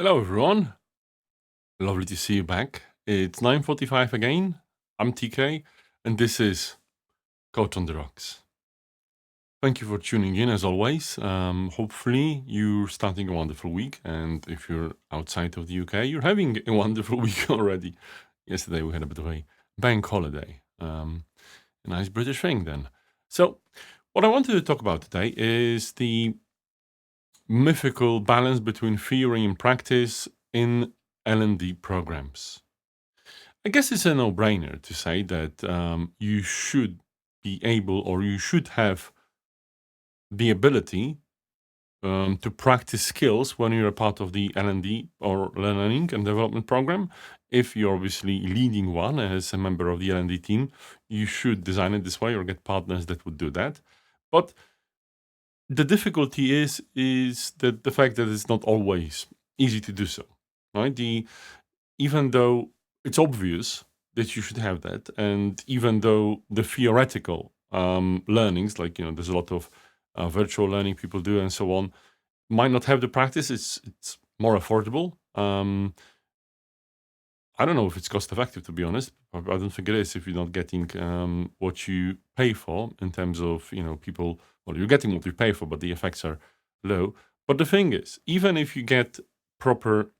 Hello, everyone. Lovely to see you back. It's 9:45 again. I'm TK, and this is Coach on the Rocks. Thank you for tuning in, as always. Hopefully, you're starting a wonderful week, and if you're outside of the UK, you're having a wonderful week already. Yesterday, we had a bit of a bank holiday. A nice British thing, then. So, what I wanted to talk about today is the mythical balance between theory and practice in L&D programs. I guess it's a no-brainer to say that you should be able, or you should have the ability to practice skills when you're a part of the L&D or learning and development program. If you're obviously leading one as a member of the L&D team, you should design it this way or get partners that would do that. But the difficulty is that the fact that it's not always easy to do so, right? Even though it's obvious that you should have that, and even though the theoretical learnings, like there's a lot of virtual learning people do and so on, might not have the practice. It's more affordable. I don't know if it's cost effective, to be honest. I don't think it is if you're not getting what you pay for in terms of people. Well, you're getting what you pay for, but the effects are low. But the thing is, even if you get proper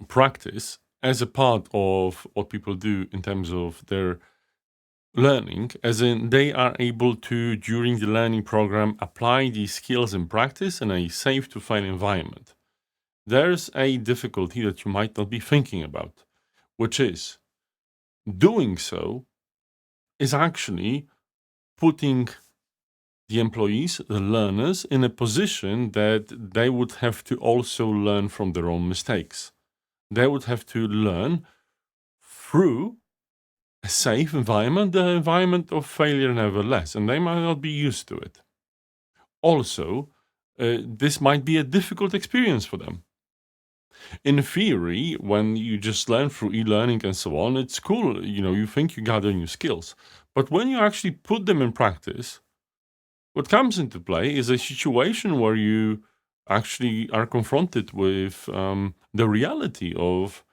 practice as a part of what people do in terms of their learning, as in they are able to, during the learning program, apply these skills in practice in a safe to fail environment, there's a difficulty that you might not be thinking about, which is doing so is actually putting the employees, the learners, in a position that they would have to also learn from their own mistakes. They would have to learn through a safe environment, the environment of failure nevertheless, and they might not be used to it. Also, this might be a difficult experience for them. In theory, when you just learn through e-learning and so on, it's cool. You think you gather new skills. But when you actually put them in practice, what comes into play is a situation where you actually are confronted with the reality of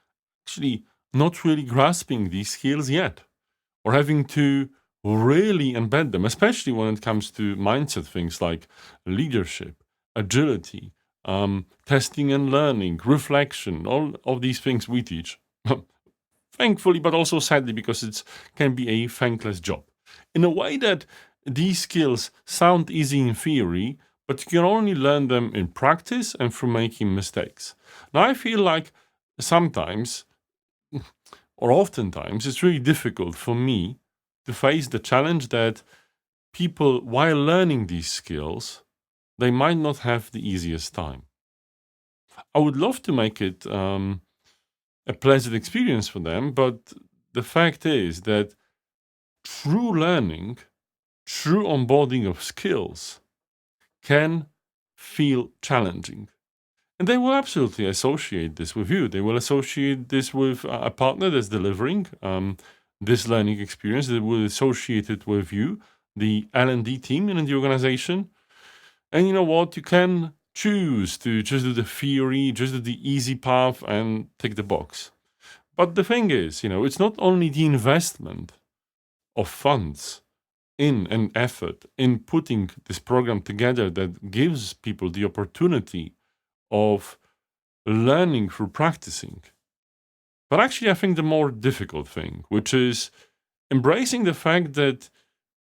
actually not really grasping these skills yet, or having to really embed them, especially when it comes to mindset things like leadership, agility, testing and learning, reflection, all of these things we teach. Thankfully, but also sadly, because it can be a thankless job. In a way that these skills sound easy in theory, but you can only learn them in practice and through making mistakes. Now, I feel like sometimes, or oftentimes, it's really difficult for me to face the challenge that people, while learning these skills, they might not have the easiest time. I would love to make it a pleasant experience for them, but the fact is that true learning, true onboarding of skills can feel challenging. And they will absolutely associate this with you. They will associate this with a partner that's delivering this learning experience. They will associate it with you, the L&D team in the organization. And you know what? You can choose to just do the theory, just do the easy path and tick the box. But the thing is, it's not only the investment of funds in an effort in putting this program together that gives people the opportunity of learning through practicing. But actually, I think the more difficult thing, which is embracing the fact that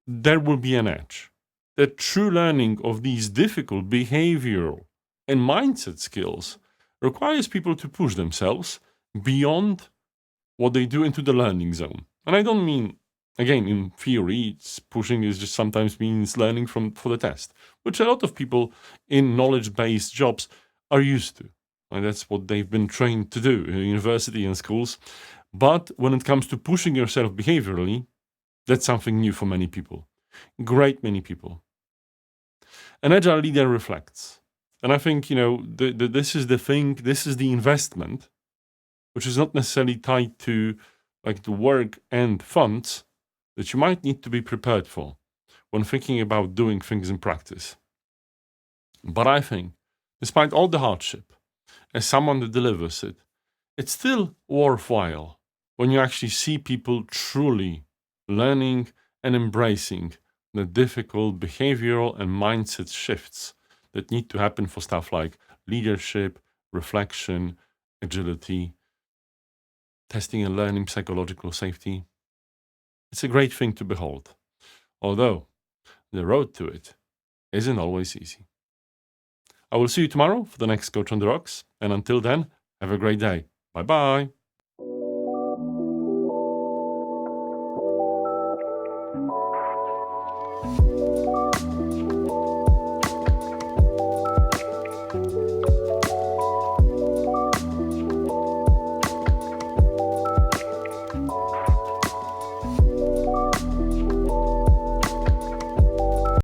there will be an edge, that true learning of these difficult behavioral and mindset skills requires people to push themselves beyond what they do into the learning zone. And I don't mean, again, in theory, pushing is just sometimes means learning for the test, which a lot of people in knowledge-based jobs are used to. And that's what they've been trained to do in university and schools. But when it comes to pushing yourself behaviorally, that's something new for many people. Great many people. An agile leader reflects. And I think, this is the thing, this is the investment, which is not necessarily tied to like the work and funds that you might need to be prepared for when thinking about doing things in practice. But I think, despite all the hardship as someone that delivers it, it's still worthwhile when you actually see people truly learning and embracing the difficult behavioral and mindset shifts that need to happen for stuff like leadership, reflection, agility, testing and learning, psychological safety. It's a great thing to behold, although the road to it isn't always easy. I will see you tomorrow for the next Coach on the Rocks, and until then, have a great day. Bye bye.